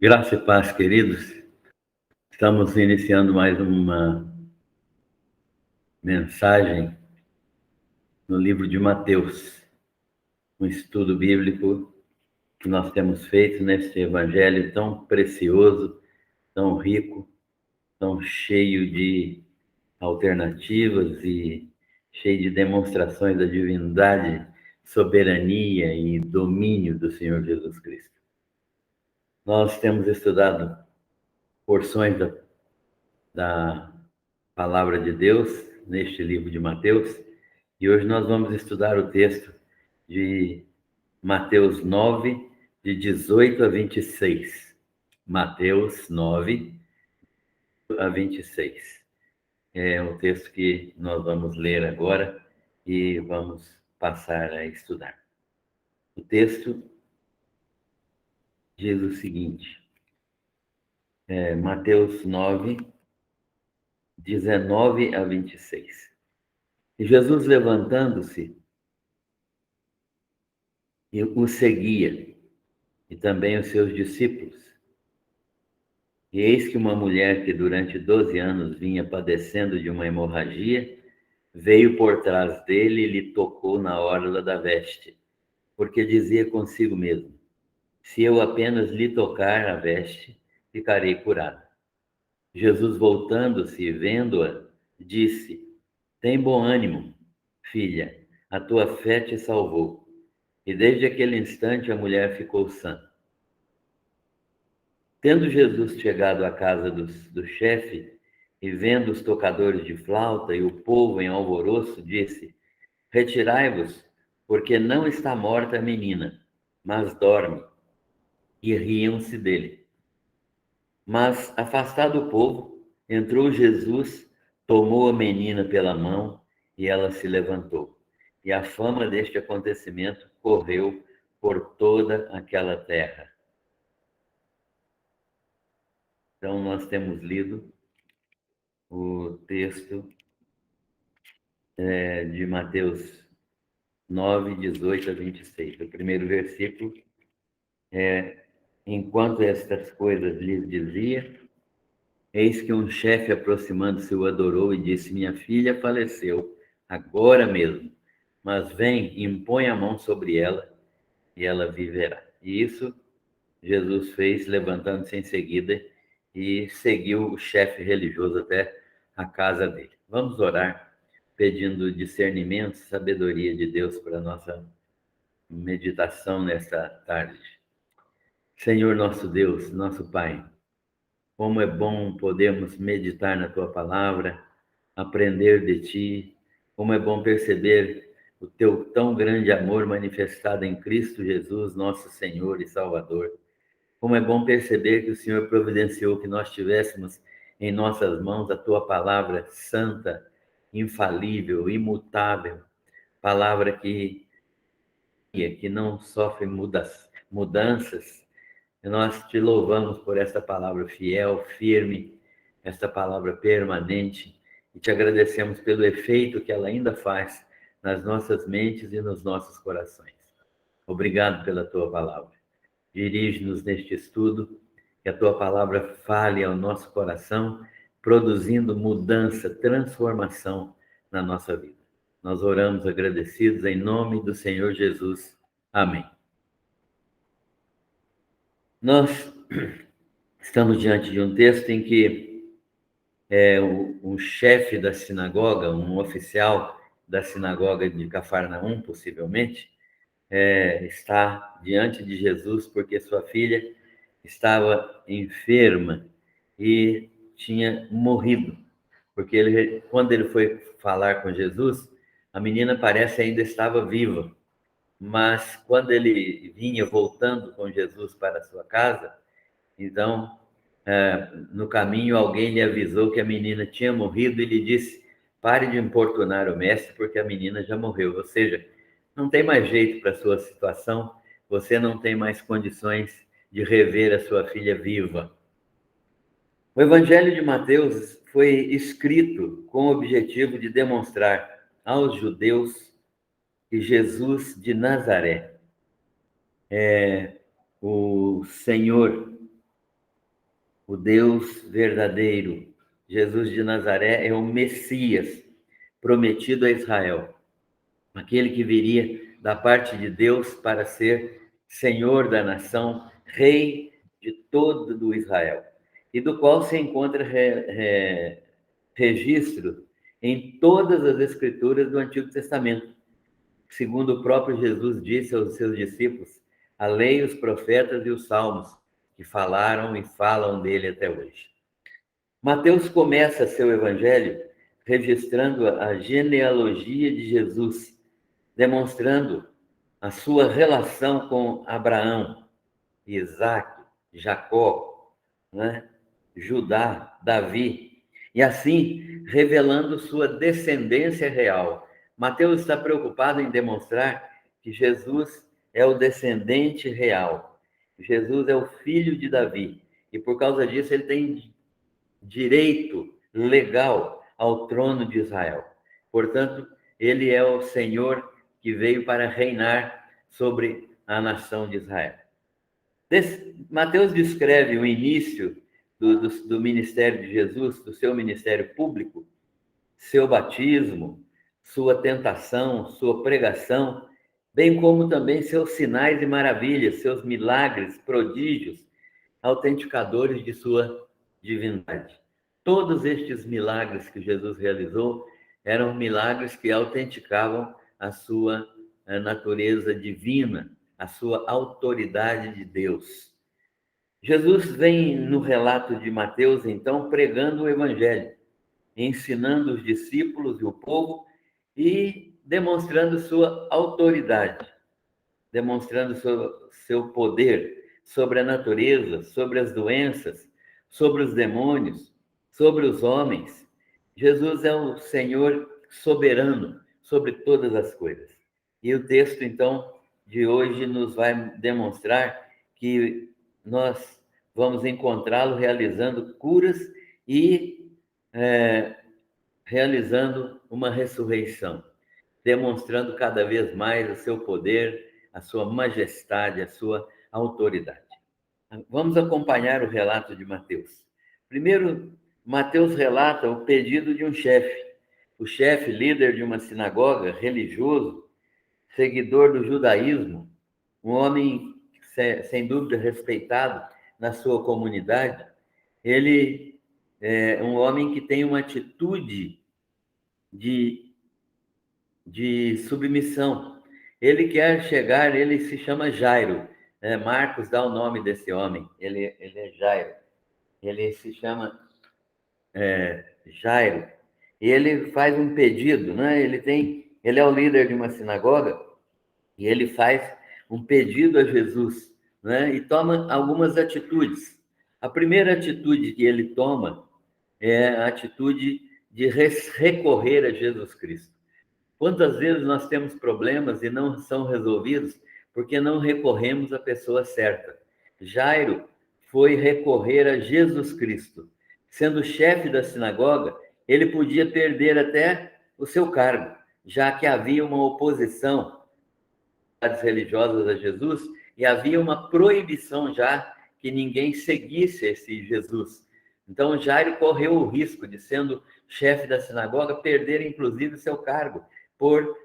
Graça e paz, queridos. Estamos iniciando mais uma mensagem no livro de Mateus, um estudo bíblico que nós temos feito neste evangelho tão precioso, tão rico, tão cheio de alternativas e cheio de demonstrações da divindade, soberania e domínio do Senhor Jesus Cristo. Nós temos estudado porções da Palavra de Deus neste livro de Mateus, e hoje nós vamos estudar o texto de Mateus 9, de 18 a 26. Mateus 9 a 26. É o texto que nós vamos ler agora e vamos passar a estudar. O texto diz o seguinte, Mateus 9, 19 a 26. E Jesus, levantando-se, o seguia, e também os seus discípulos. E eis que uma mulher que durante 12 anos vinha padecendo de uma hemorragia, veio por trás dele e lhe tocou na orla da veste, porque dizia consigo mesmo, se eu apenas lhe tocar a veste, ficarei curada. Jesus, voltando-se e vendo-a, disse, tem bom ânimo, filha, a tua fé te salvou. E desde aquele instante a mulher ficou sã. Tendo Jesus chegado à casa do chefe, e vendo os tocadores de flauta e o povo em alvoroço, disse, retirai-vos, porque não está morta a menina, mas dorme. E riam-se dele. Mas, afastado o povo, entrou Jesus, tomou a menina pela mão, e ela se levantou. E a fama deste acontecimento correu por toda aquela terra. Então, nós temos lido o texto de Mateus 9, 18 a 26. O primeiro versículo é: enquanto estas coisas lhes dizia, eis que um chefe, aproximando-se, o adorou e disse, minha filha faleceu agora mesmo, mas vem, impõe a mão sobre ela e ela viverá. E isso Jesus fez, levantando-se em seguida, e seguiu o chefe religioso até a casa dele. Vamos orar, pedindo discernimento, sabedoria de Deus para a nossa meditação nesta tarde. Senhor nosso Deus, nosso Pai, como é bom podermos meditar na Tua palavra, aprender de Ti, como é bom perceber o Teu tão grande amor manifestado em Cristo Jesus, nosso Senhor e Salvador. Como é bom perceber que o Senhor providenciou que nós tivéssemos em nossas mãos a Tua palavra santa, infalível, imutável, palavra que não sofre mudanças. Nós te louvamos por esta palavra fiel, firme, esta palavra permanente, e te agradecemos pelo efeito que ela ainda faz nas nossas mentes e nos nossos corações. Obrigado pela Tua palavra. Dirige-nos neste estudo, que a Tua palavra fale ao nosso coração, produzindo mudança, transformação na nossa vida. Nós oramos agradecidos em nome do Senhor Jesus. Amém. Nós estamos diante de um texto em que um chefe da sinagoga, um oficial da sinagoga de Cafarnaum, possivelmente, está diante de Jesus porque sua filha estava enferma e tinha morrido. Porque quando ele foi falar com Jesus, a menina parece ainda estava viva. Mas quando ele vinha voltando com Jesus para a sua casa, então, no caminho, alguém lhe avisou que a menina tinha morrido e lhe disse, pare de importunar o mestre, porque a menina já morreu. Ou seja, não tem mais jeito para a sua situação, você não tem mais condições de rever a sua filha viva. O Evangelho de Mateus foi escrito com o objetivo de demonstrar aos judeus que Jesus de Nazaré é o Senhor o Deus verdadeiro. Jesus de Nazaré é o Messias prometido a Israel, aquele que viria da parte de Deus para ser Senhor da nação, Rei de todo o Israel, e do qual se encontra registro em todas as escrituras do Antigo Testamento. Segundo o próprio Jesus disse aos seus discípulos, a lei, os profetas e os salmos, que falaram e falam dele até hoje. Mateus começa seu evangelho registrando a genealogia de Jesus, demonstrando a sua relação com Abraão, Isaac, Jacó, né? Judá, Davi, e assim revelando sua descendência real. Mateus está preocupado em demonstrar que Jesus é o descendente real. Jesus é o filho de Davi, e por causa disso ele tem direito legal ao trono de Israel. Portanto, ele é o Senhor que veio para reinar sobre a nação de Israel. Mateus descreve o início do ministério de Jesus, do seu ministério público, seu batismo, sua tentação, sua pregação, bem como também seus sinais e maravilhas, seus milagres, prodígios, autenticadores de sua divindade. Todos estes milagres que Jesus realizou eram milagres que autenticavam a sua natureza divina, a sua autoridade de Deus. Jesus vem no relato de Mateus, então, pregando o evangelho, ensinando os discípulos e o povo e demonstrando sua autoridade, demonstrando seu poder sobre a natureza, sobre as doenças, sobre os demônios, sobre os homens. Jesus é o Senhor soberano sobre todas as coisas. E o texto, então, de hoje nos vai demonstrar que nós vamos encontrá-lo realizando curas e realizando uma ressurreição, demonstrando cada vez mais o seu poder, a sua majestade, a sua autoridade. Vamos acompanhar o relato de Mateus. Primeiro, Mateus relata o pedido de um chefe. O chefe, líder de uma sinagoga, religioso, seguidor do judaísmo, um homem sem dúvida respeitado na sua comunidade, ele é um homem que tem uma atitude de submissão. Ele quer chegar, ele se chama Jairo. Marcos dá o nome desse homem, ele é Jairo. Ele se chama Jairo. E ele faz um pedido, né? Ele é o líder de uma sinagoga e ele faz um pedido a Jesus, né? E toma algumas atitudes. A primeira atitude que ele toma é a atitude de recorrer a Jesus Cristo. Quantas vezes nós temos problemas e não são resolvidos porque não recorremos à pessoa certa? Jairo foi recorrer a Jesus Cristo. Sendo chefe da sinagoga, ele podia perder até o seu cargo, já que havia uma oposição às religiosas a Jesus e havia uma proibição já que ninguém seguisse esse Jesus. Então, Jairo correu o risco de, sendo chefe da sinagoga, perder inclusive o seu cargo, por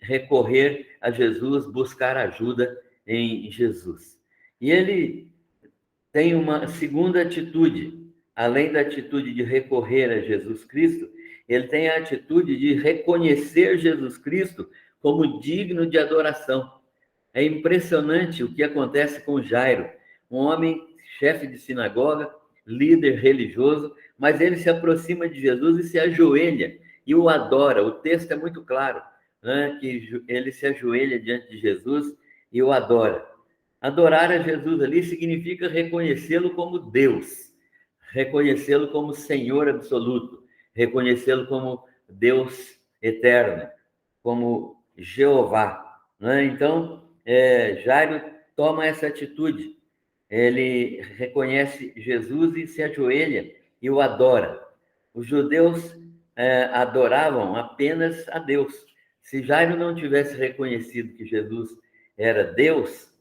recorrer a Jesus, buscar ajuda em Jesus. E ele tem uma segunda atitude, além da atitude de recorrer a Jesus Cristo, ele tem a atitude de reconhecer Jesus Cristo como digno de adoração. É impressionante o que acontece com Jairo, um homem chefe de sinagoga, líder religioso, mas ele se aproxima de Jesus e se ajoelha e o adora. O texto é muito claro, né? Que ele se ajoelha diante de Jesus e o adora. Adorar a Jesus ali significa reconhecê-lo como Deus, reconhecê-lo como Senhor absoluto, reconhecê-lo como Deus eterno, como Jeová, né? Então, Jairo toma essa atitude. Ele reconhece Jesus e se ajoelha e o adora. Os judeus adoravam apenas a Deus. Se Jairo não tivesse reconhecido que Jesus era Deus,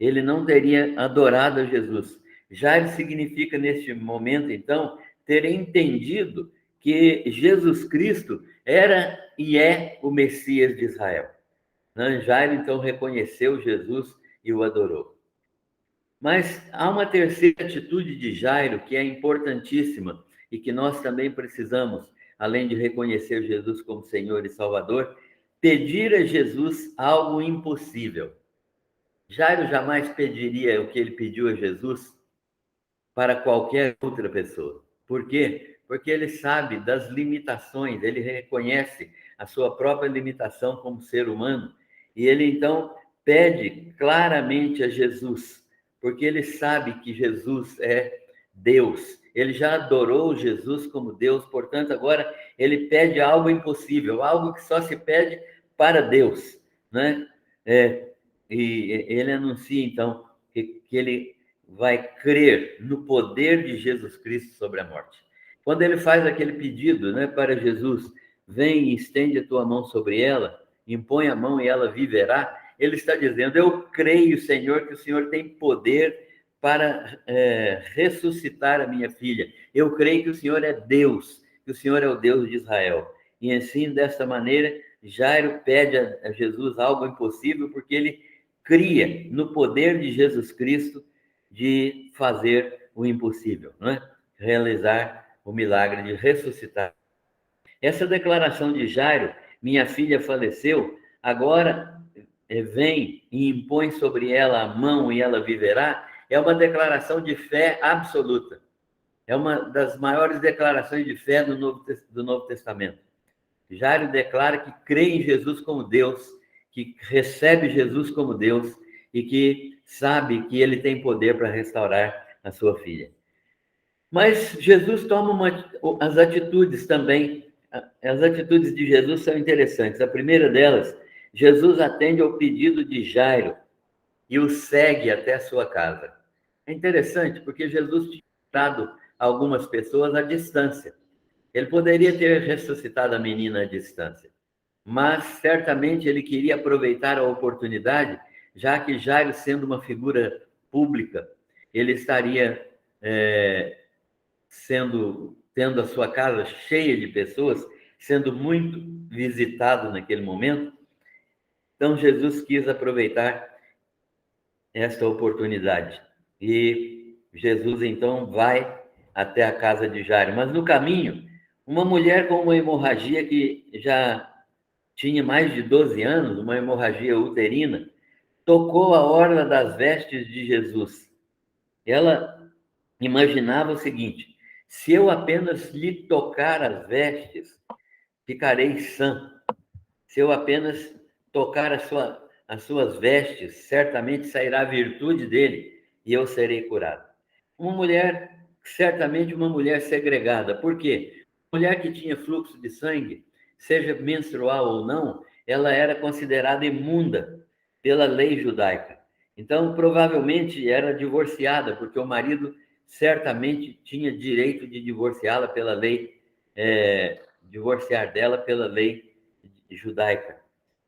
ele não teria adorado a Jesus. Jairo significa, neste momento, então, ter entendido que Jesus Cristo era e é o Messias de Israel. Jairo, então, reconheceu Jesus e o adorou. Mas há uma terceira atitude de Jairo que é importantíssima e que nós também precisamos, além de reconhecer Jesus como Senhor e Salvador, pedir a Jesus algo impossível. Jairo jamais pediria o que ele pediu a Jesus para qualquer outra pessoa. Por quê? Porque ele sabe das limitações, ele reconhece a sua própria limitação como ser humano, e ele então pede claramente a Jesus, porque ele sabe que Jesus é Deus. Ele já adorou Jesus como Deus, portanto, agora ele pede algo impossível, algo que só se pede para Deus, né? E ele anuncia, então, que ele vai crer no poder de Jesus Cristo sobre a morte. Quando ele faz aquele pedido, né, para Jesus, vem e estende a tua mão sobre ela, impõe a mão e ela viverá, ele está dizendo, eu creio, Senhor, que o Senhor tem poder para ressuscitar a minha filha. Eu creio que o Senhor é Deus, que o Senhor é o Deus de Israel. E assim, desta maneira, Jairo pede a Jesus algo impossível, porque ele cria no poder de Jesus Cristo de fazer o impossível, não é? Realizar o milagre de ressuscitar. Essa declaração de Jairo, minha filha faleceu, agora vem e impõe sobre ela a mão e ela viverá, é uma declaração de fé absoluta. É uma das maiores declarações de fé do Novo Testamento. Jairo declara que crê em Jesus como Deus, que recebe Jesus como Deus e que sabe que ele tem poder para restaurar a sua filha. Mas Jesus toma as atitudes também. As atitudes de Jesus são interessantes. A primeira delas, Jesus atende ao pedido de Jairo e o segue até a sua casa. É interessante porque Jesus tinha dado algumas pessoas à distância. Ele poderia ter ressuscitado a menina à distância, mas certamente ele queria aproveitar a oportunidade, já que Jairo, sendo uma figura pública, ele estaria tendo a sua casa cheia de pessoas, sendo muito visitado naquele momento. Então Jesus quis aproveitar esta oportunidade e Jesus então vai até a casa de Jairo, mas no caminho, uma mulher com uma hemorragia que já tinha mais de 12 anos, uma hemorragia uterina, tocou a orla das vestes de Jesus. Ela imaginava o seguinte: se eu apenas lhe tocar as vestes, ficarei sã. Se eu apenas tocar as suas vestes, certamente sairá a virtude dele e eu serei curado. Uma mulher, certamente uma mulher segregada. Por quê? Mulher que tinha fluxo de sangue, seja menstrual ou não, ela era considerada imunda pela lei judaica. Então, provavelmente era divorciada, porque o marido certamente tinha direito de divorciá-la pela lei, divorciar dela pela lei judaica.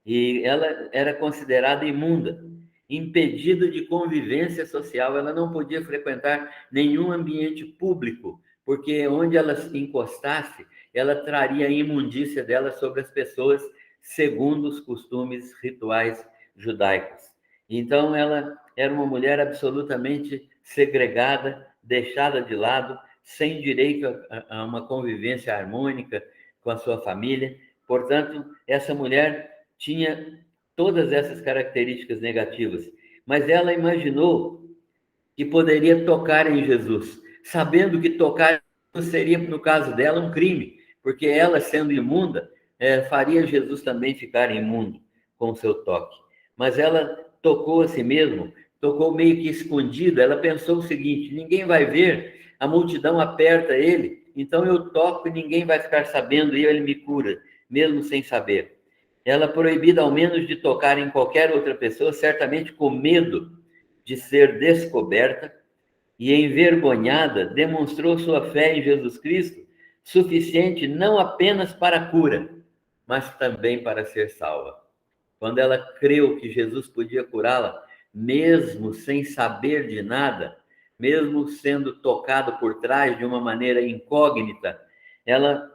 E ela era considerada imunda, impedida de convivência social, ela não podia frequentar nenhum ambiente público, porque onde ela se encostasse, ela traria a imundícia dela sobre as pessoas, segundo os costumes rituais judaicos. Então, ela era uma mulher absolutamente segregada, deixada de lado, sem direito a uma convivência harmônica com a sua família. Portanto, essa mulher tinha todas essas características negativas, mas ela imaginou que poderia tocar em Jesus, sabendo que tocar seria, no caso dela, um crime, porque ela, sendo imunda, faria Jesus também ficar imundo com o seu toque. Mas ela tocou a si mesma, tocou meio que escondida, ela pensou o seguinte: ninguém vai ver, a multidão aperta ele, então eu toco e ninguém vai ficar sabendo e ele me cura, mesmo sem saber. Ela, proibida ao menos de tocar em qualquer outra pessoa, certamente com medo de ser descoberta, e envergonhada, demonstrou sua fé em Jesus Cristo, suficiente não apenas para a cura, mas também para ser salva. Quando ela creu que Jesus podia curá-la, mesmo sem saber de nada, mesmo sendo tocada por trás de uma maneira incógnita, ela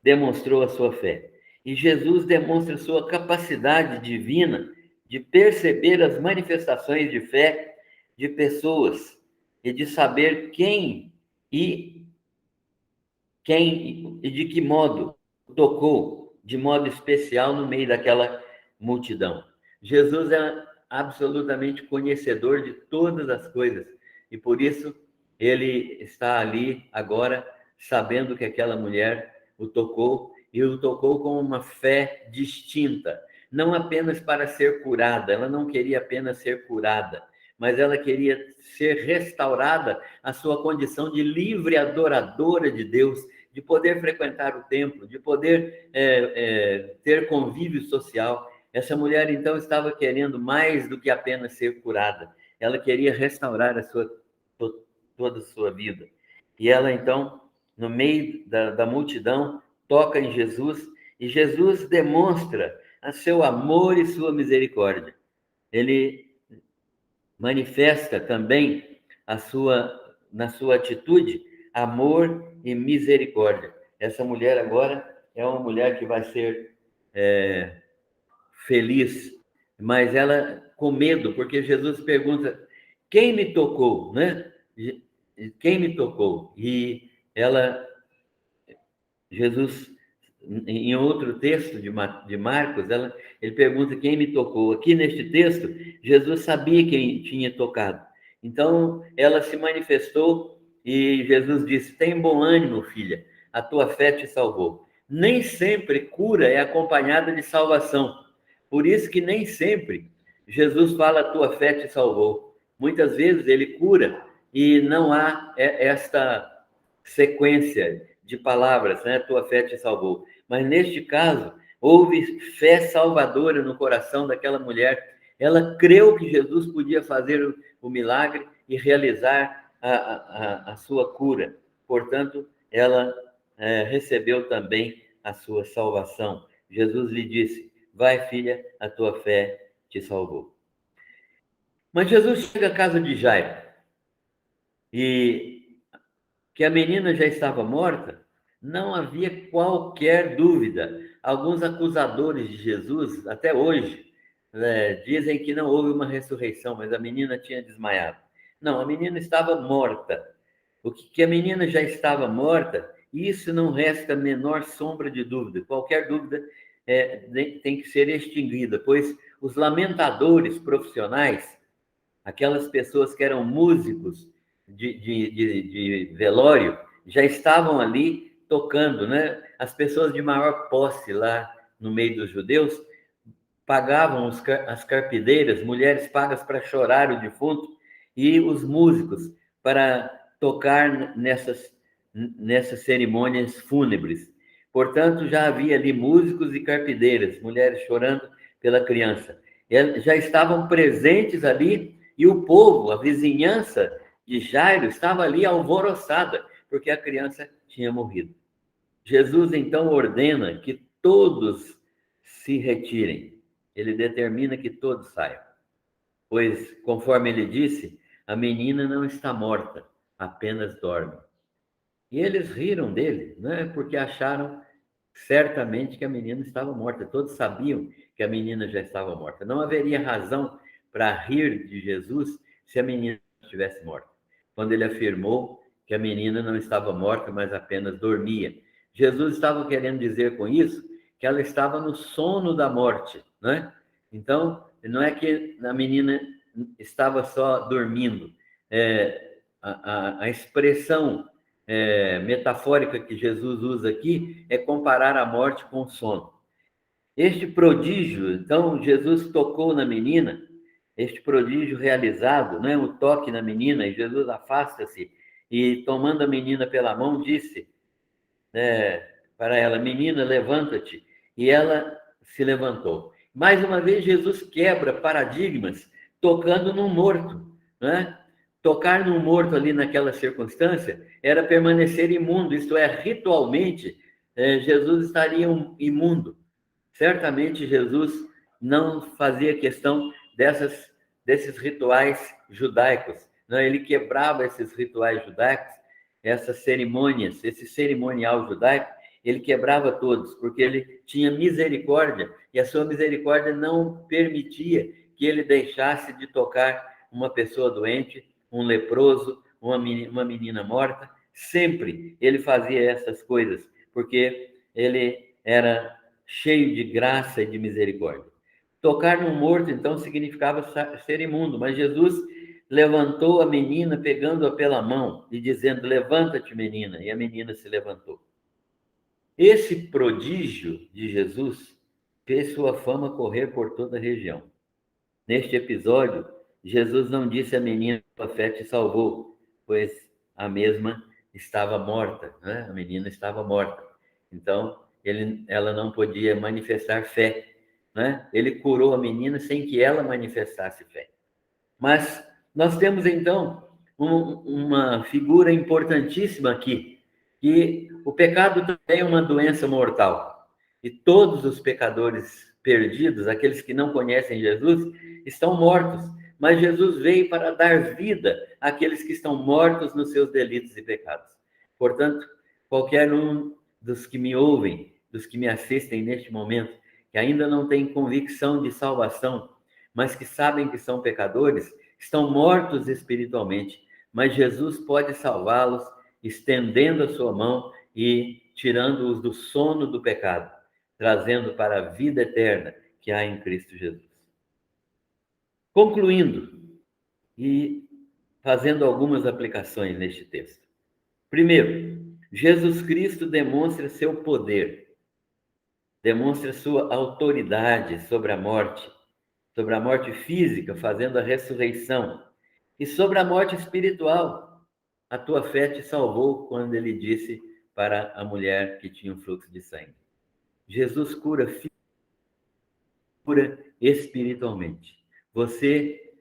demonstrou a sua fé. E Jesus demonstra sua capacidade divina de perceber as manifestações de fé de pessoas e de saber quem e de que modo tocou de modo especial no meio daquela multidão. Jesus é absolutamente conhecedor de todas as coisas e por isso ele está ali agora sabendo que aquela mulher o tocou e o tocou com uma fé distinta, não apenas para ser curada, ela não queria apenas ser curada, mas ela queria ser restaurada à sua condição de livre adoradora de Deus, de poder frequentar o templo, de poder ter convívio social. Essa mulher, então, estava querendo mais do que apenas ser curada. Ela queria restaurar toda a sua vida. E ela, então, no meio da multidão, toca em Jesus, e Jesus demonstra a seu amor e sua misericórdia. Ele manifesta também na sua atitude, amor e misericórdia. Essa mulher agora é uma mulher que vai ser feliz, mas ela com medo, porque Jesus pergunta, quem me tocou, né? Quem me tocou? E Jesus, em outro texto de Marcos, ele pergunta quem me tocou. Aqui neste texto, Jesus sabia quem tinha tocado. Então, ela se manifestou e Jesus disse, tem bom ânimo, filha, a tua fé te salvou. Nem sempre cura é acompanhada de salvação. Por isso que nem sempre Jesus fala, a tua fé te salvou. Muitas vezes ele cura e não há esta sequência de palavras, né? Tua fé te salvou. Mas neste caso, houve fé salvadora no coração daquela mulher. Ela creu que Jesus podia fazer o milagre e realizar a sua cura. Portanto, ela recebeu também a sua salvação. Jesus lhe disse, vai, filha, a tua fé te salvou. Mas Jesus chega à casa de Jairo e que a menina já estava morta, não havia qualquer dúvida. Alguns acusadores de Jesus, até hoje, dizem que não houve uma ressurreição, mas a menina tinha desmaiado. Não, a menina estava morta. O que a menina já estava morta, isso não resta a menor sombra de dúvida. Qualquer dúvida tem que ser extinguida, pois os lamentadores profissionais, aquelas pessoas que eram músicos de velório, já estavam ali tocando, né? As pessoas de maior posse lá no meio dos judeus pagavam as carpideiras, mulheres pagas para chorar o defunto, e os músicos para tocar nessas cerimônias fúnebres. Portanto, já havia ali músicos e carpideiras, mulheres chorando pela criança. Eles já estavam presentes ali e o povo, a vizinhança de Jairo, estava ali alvoroçada, porque a criança tinha morrido. Jesus, então, ordena que todos se retirem. Ele determina que todos saiam. Pois, conforme ele disse, a menina não está morta, apenas dorme. E eles riram dele, né? Porque acharam certamente que a menina estava morta. Todos sabiam que a menina já estava morta. Não haveria razão para rir de Jesus se a menina estivesse morta. Quando ele afirmou que a menina não estava morta, mas apenas dormia. Jesus estava querendo dizer com isso que ela estava no sono da morte, né? Então, não é que a menina estava só dormindo. A expressão metafórica que Jesus usa aqui é comparar a morte com o sono. Este prodígio, então, Jesus tocou na menina, este prodígio realizado, né, o toque na menina, e Jesus afasta-se e, tomando a menina pela mão, disse para ela, menina, levanta-te, e ela se levantou. Mais uma vez, Jesus quebra paradigmas, tocando num morto, né? Tocar num morto ali naquela circunstância era permanecer imundo, isto é, ritualmente, Jesus estaria imundo. Certamente Jesus não fazia questão desses rituais judaicos, né? Ele quebrava esses rituais judaicos, essas cerimônias, esse cerimonial judaico, ele quebrava todos, porque ele tinha misericórdia, e a sua misericórdia não permitia que ele deixasse de tocar uma pessoa doente, um leproso, uma menina morta. Sempre ele fazia essas coisas, porque ele era cheio de graça e de misericórdia. Tocar no morto, então, significava ser imundo, mas Jesus levantou a menina, pegando-a pela mão e dizendo: levanta-te, menina, e a menina se levantou. Esse prodígio de Jesus fez sua fama correr por toda a região. Neste episódio, Jesus não disse à menina: a fé te salvou, pois a mesma estava morta, né? A menina estava morta. Então, ela não podia manifestar fé, né? Ele curou a menina sem que ela manifestasse fé. Mas nós temos, então, uma figura importantíssima aqui, que o pecado também é uma doença mortal. E todos os pecadores perdidos, aqueles que não conhecem Jesus, estão mortos. Mas Jesus veio para dar vida àqueles que estão mortos nos seus delitos e pecados. Portanto, qualquer um dos que me ouvem, dos que me assistem neste momento, que ainda não tem convicção de salvação, mas que sabem que são pecadores, estão mortos espiritualmente, mas Jesus pode salvá-los, estendendo a sua mão e tirando-os do sono do pecado, trazendo para a vida eterna que há em Cristo Jesus. Concluindo e fazendo algumas aplicações neste texto. Primeiro, Jesus Cristo demonstra seu poder, demonstra sua autoridade sobre a morte física, fazendo a ressurreição, e sobre a morte espiritual. A tua fé te salvou, quando ele disse para a mulher que tinha um fluxo de sangue. Jesus cura espiritualmente. Você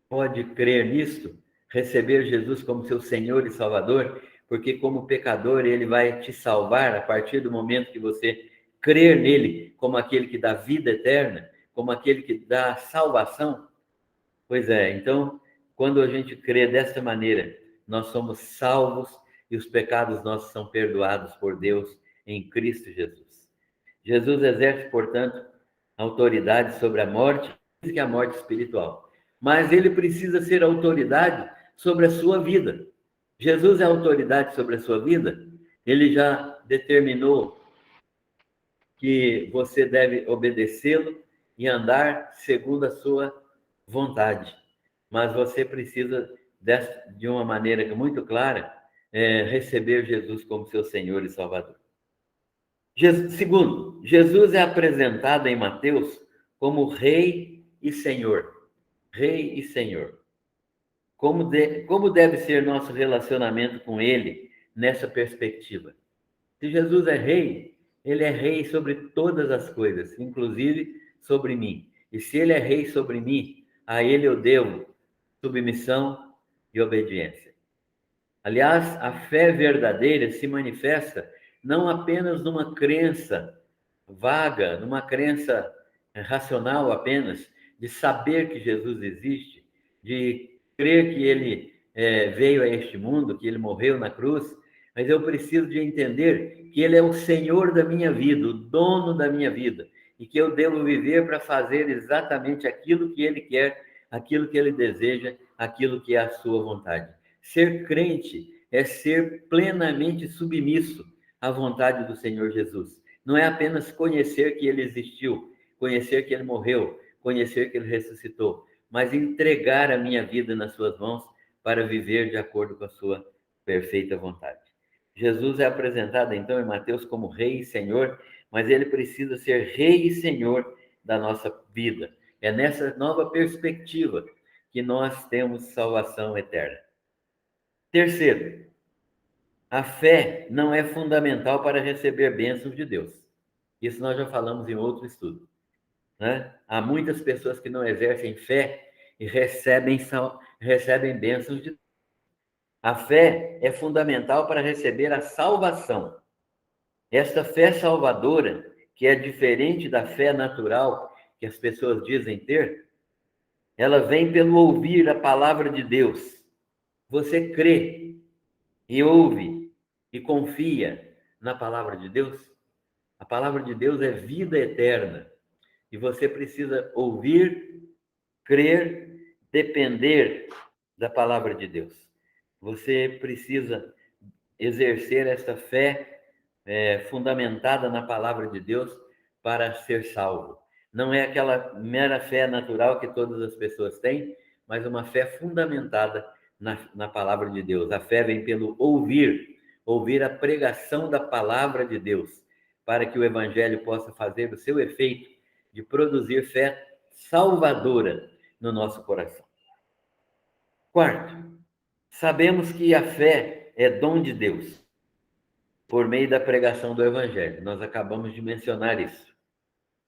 pode crer nisto, receber Jesus como seu Senhor e Salvador, porque como pecador ele vai te salvar a partir do momento que você crer nele como aquele que dá vida eterna, como aquele que dá salvação. Pois é, então, quando a gente crê dessa maneira, nós somos salvos e os pecados nossos são perdoados por Deus em Cristo Jesus. Jesus exerce, portanto, autoridade sobre a morte, que é a morte espiritual. Mas ele precisa ser autoridade sobre a sua vida. Jesus é autoridade sobre a sua vida. Ele já determinou que você deve obedecê-lo e andar segundo a sua vontade. Mas você precisa, de uma maneira muito clara, receber Jesus como seu Senhor e Salvador. Segundo, Jesus é apresentado em Mateus como Rei e Senhor. Rei e Senhor. Como deve ser nosso relacionamento com Ele nessa perspectiva? Se Jesus é Rei, Ele é Rei sobre todas as coisas, inclusive sobre mim. E se Ele é Rei sobre mim, a Ele eu devo submissão e obediência. Aliás, a fé verdadeira se manifesta não apenas numa crença vaga, numa crença racional apenas, de saber que Jesus existe, de crer que ele veio a este mundo, que ele morreu na cruz, mas eu preciso de entender que ele é o Senhor da minha vida, o dono da minha vida, e que eu devo viver para fazer exatamente aquilo que ele quer, aquilo que ele deseja, aquilo que é a sua vontade. Ser crente é ser plenamente submisso à vontade do Senhor Jesus. Não é apenas conhecer que ele existiu, conhecer que ele morreu, conhecer que ele ressuscitou, mas entregar a minha vida nas suas mãos para viver de acordo com a sua perfeita vontade. Jesus é apresentado, então, em Mateus como Rei e Senhor, mas ele precisa ser Rei e Senhor da nossa vida. É nessa nova perspectiva que nós temos salvação eterna. Terceiro, a fé não é fundamental para receber bênçãos de Deus. Isso nós já falamos em outro estudo, né? Há muitas pessoas que não exercem fé e recebem bênçãos de Deus. A fé é fundamental para receber a salvação. Esta fé salvadora, que é diferente da fé natural que as pessoas dizem ter, ela vem pelo ouvir a palavra de Deus. Você crê e ouve e confia na palavra de Deus? A palavra de Deus é vida eterna. E você precisa ouvir, crer, depender da palavra de Deus. Você precisa exercer essa fé fundamentada na palavra de Deus para ser salvo. Não é aquela mera fé natural que todas as pessoas têm, mas uma fé fundamentada na palavra de Deus. A fé vem pelo ouvir a pregação da palavra de Deus, para que o evangelho possa fazer o seu efeito de produzir fé salvadora no nosso coração. Quarto, sabemos que a fé é dom de Deus por meio da pregação do evangelho. Nós acabamos de mencionar isso.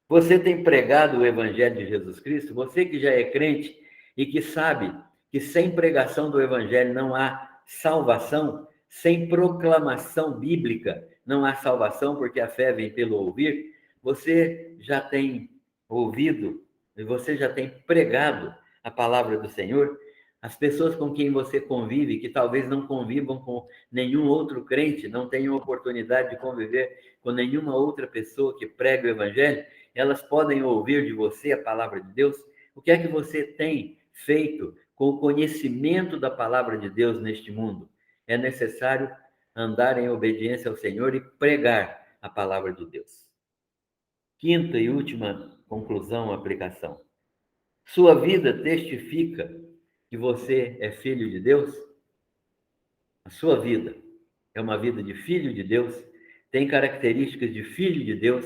Você tem pregado o evangelho de Jesus Cristo? Você que já é crente e que sabe que sem pregação do evangelho não há salvação, sem proclamação bíblica não há salvação, porque a fé vem pelo ouvir, você já tem ouvido e você já tem pregado a palavra do Senhor? As pessoas com quem você convive, que talvez não convivam com nenhum outro crente, não tenham oportunidade de conviver com nenhuma outra pessoa que prega o evangelho, elas podem ouvir de você a palavra de Deus? O que é que você tem feito com o conhecimento da palavra de Deus neste mundo? É necessário andar em obediência ao Senhor e pregar a palavra de Deus. Quinta e última conclusão, aplicação. Sua vida testifica que você é filho de Deus? A sua vida é uma vida de filho de Deus, tem características de filho de Deus,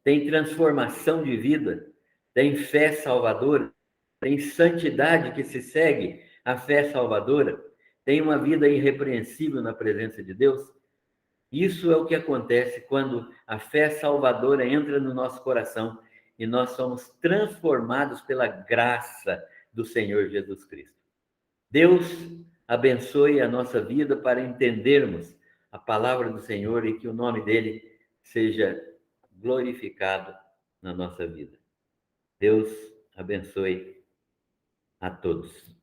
tem transformação de vida, tem fé salvadora, tem santidade que se segue à fé salvadora, tem uma vida irrepreensível na presença de Deus. Isso é o que acontece quando a fé salvadora entra no nosso coração e nós somos transformados pela graça do Senhor Jesus Cristo. Deus abençoe a nossa vida para entendermos a palavra do Senhor e que o nome dele seja glorificado na nossa vida. Deus abençoe a todos.